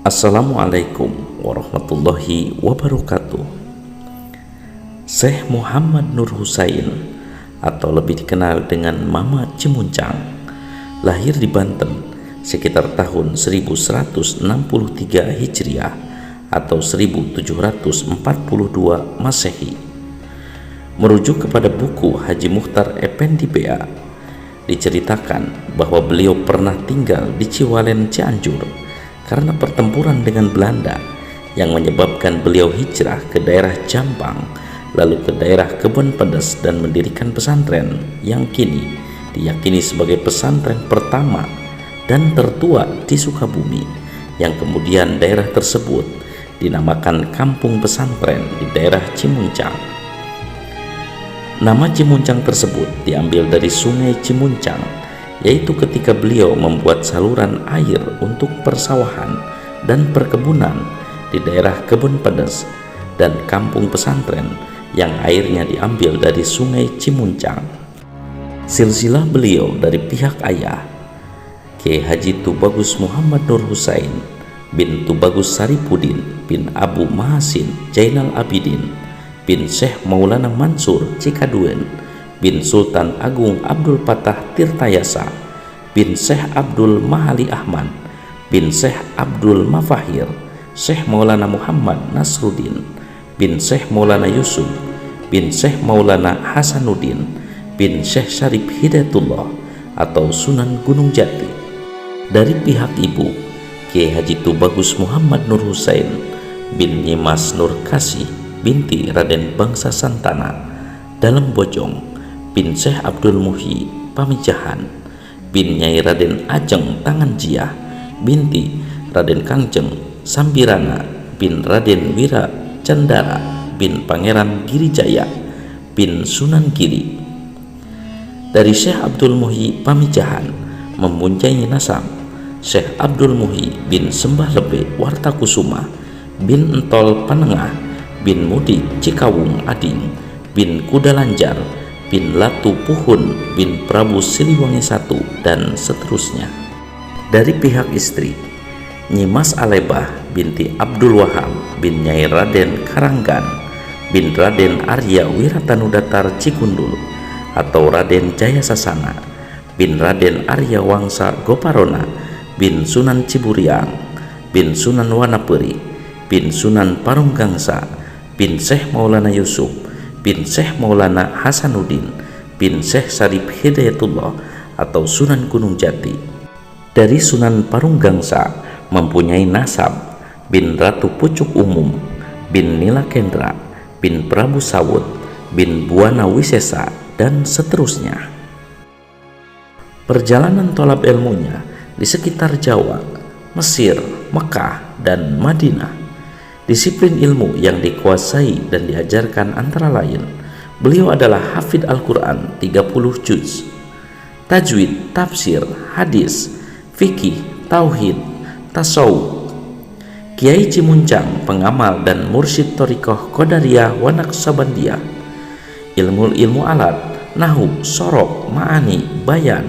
Assalamualaikum warahmatullahi wabarakatuh. Syekh Muhammad Nur Husain atau lebih dikenal dengan Mama Cimuncang lahir di Banten sekitar tahun 1163 Hijriah atau 1742 Masehi. Merujuk kepada buku Haji Mukhtar Effendi BA, diceritakan bahwa beliau pernah tinggal di Ciwalen, Cianjur karena pertempuran dengan Belanda yang menyebabkan beliau hijrah ke daerah Jombang, lalu ke daerah Kebon Pedes dan mendirikan pesantren yang kini diyakini sebagai pesantren pertama dan tertua di Sukabumi, yang kemudian daerah tersebut dinamakan Kampung Pesantren di daerah Cimuncang. Nama Cimuncang tersebut diambil dari Sungai Cimuncang, yaitu ketika beliau membuat saluran air untuk persawahan dan perkebunan di daerah Kebon Pedes dan kampung pesantren yang airnya diambil dari Sungai Cimuncang. Silsilah beliau dari pihak ayah, Kiai Haji Tubagus Muhammad Nur Husain bin Tubagus Saripudin bin Abu Mahasin Jainal Abidin bin Syekh Maulana Mansur Cikaduen bin Sultan Agung Abdul Patah Tirtayasa bin Syekh Abdul Mahali Ahmad bin Syekh Abdul Mafahir, Syekh Maulana Muhammad Nasruddin bin Syekh Maulana Yusuf bin Syekh Maulana Hasanuddin bin Syekh Syarif Hidayatullah atau Sunan Gunung Jati. Dari pihak ibu, Kiai Haji Tubagus Muhammad Nur Husain bin Nyimas Nur Kasih binti Raden Bangsa Santana dalam Bojong bin Syekh Abdul Muhyi Pamijahan bin Nyai Raden Ajeng Tanganjiah binti Raden Kangjeng Sambirana bin Raden Wira Candara bin Pangeran Girijaya bin Sunan Giri. Dari Syekh Abdul Muhyi Pamijahan mempunyai nasab Syekh Abdul Muhyi bin Sembah Lebe Wartakusuma bin Entol Panengah bin Mudi Cikawung Ading bin Kudalanjar bin Latu Puhun bin Prabu Siliwangi I dan seterusnya. Dari pihak istri, Nyimas Alebah binti Abdul Wahab bin Nyai Raden Karanggan bin Raden Arya Wiratanudatar Cikundul atau Raden Jaya Sasana bin Raden Arya Wangsa Goparona bin Sunan Ciburiang bin Sunan Wanaperi bin Sunan Parunggangsa bin Syekh Maulana Yusuf bin Syekh Maulana Hasanuddin bin Syekh Syarif Hidayatullah atau Sunan Gunung Jati. Dari Sunan Parunggangsa mempunyai nasab bin Ratu Pucuk Umum bin Nila Kendra bin Prabu Sawut bin Buana Wisesa dan seterusnya. Perjalanan tolab ilmunya di sekitar Jawa, Mesir, Mekah, dan Madinah. Disiplin ilmu yang dikuasai dan diajarkan antara lain, beliau adalah hafid Al-Quran 30 juz, tajwid, tafsir, hadis, fikih, tauhid, tasawuf. Kiai Cimuncang pengamal dan mursyid Thariqah Qadariyah wa Naqsabandiyah. Ilmu alat, nahu, sorok, ma'ani, bayan,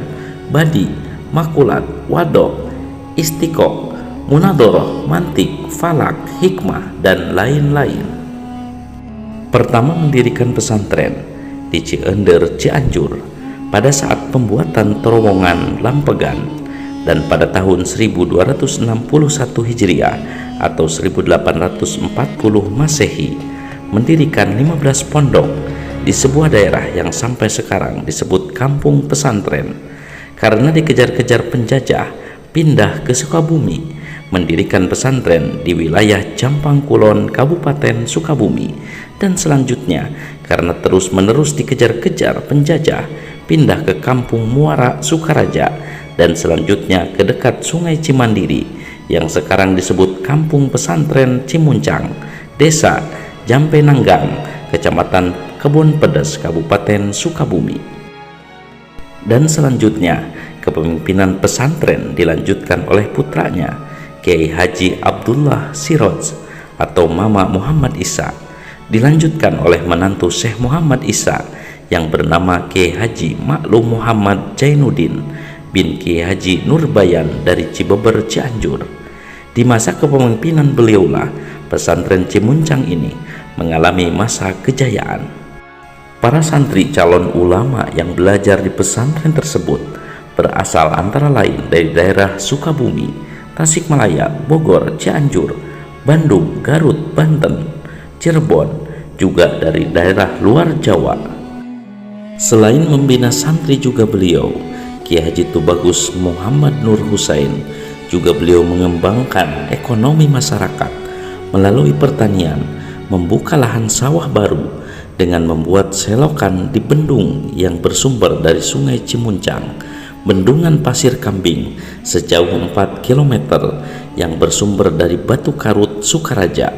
badi, makulat, wadok, istiqoq, munadoroh, mantik, falak, hikmah, dan lain-lain. Pertama mendirikan pesantren di Ciender, Cianjur pada saat pembuatan terowongan Lampegan, dan pada tahun 1261 Hijriah atau 1840 Masehi mendirikan 15 pondok di sebuah daerah yang sampai sekarang disebut Kampung Pesantren. Karena dikejar-kejar penjajah, pindah ke Sukabumi, mendirikan pesantren di wilayah Jampang Kulon, Kabupaten Sukabumi, dan selanjutnya karena terus-menerus dikejar-kejar penjajah, pindah ke Kampung Muara Sukaraja, dan selanjutnya ke dekat Sungai Cimandiri yang sekarang disebut Kampung Pesantren Cimuncang, Desa Jampenanggang, Kecamatan Kebon Pedes, Kabupaten Sukabumi. Dan selanjutnya kepemimpinan pesantren dilanjutkan oleh putranya Kiai Haji Abdullah Siroj atau Mama Muhammad Isa, dilanjutkan oleh menantu Syekh Muhammad Isa yang bernama Kiai Haji Maklum Muhammad Jainuddin bin Kiai Haji Nurbayan dari Cibeber, Cianjur. Di masa kepemimpinan beliaulah pesantren Cimuncang ini mengalami masa kejayaan. Para santri calon ulama yang belajar di pesantren tersebut berasal antara lain dari daerah Sukabumi, Tasikmalaya, Bogor, Cianjur, Bandung, Garut, Banten, Cirebon, juga dari daerah luar Jawa. Selain membina santri juga beliau, Kiai Haji Tubagus Muhammad Nur Husain, juga beliau mengembangkan ekonomi masyarakat melalui pertanian, membuka lahan sawah baru dengan membuat selokan di bendung yang bersumber dari Sungai Cimuncang, bendungan Pasir Kambing sejauh 4 km yang bersumber dari Batu Karut, Sukaraja.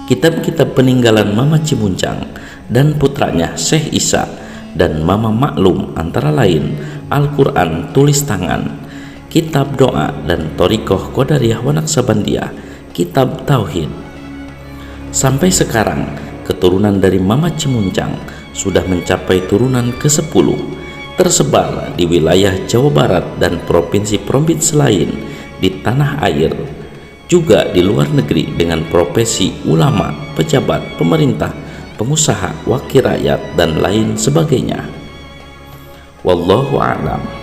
Kitab-kitab peninggalan Mama Cimuncang dan putranya Syekh Isa dan Mama Maklum antara lain Al-Quran tulis tangan, kitab doa dan Thorikoh Qadariyah wa Naqsabandiyah, kitab Tauhid. Sampai sekarang keturunan dari Mama Cimuncang sudah mencapai turunan ke-10, tersebar di wilayah Jawa Barat dan provinsi-provinsi lain di tanah air, juga di luar negeri dengan profesi ulama, pejabat, pemerintah, pengusaha, wakil rakyat, dan lain sebagainya. Wallahu a'lam.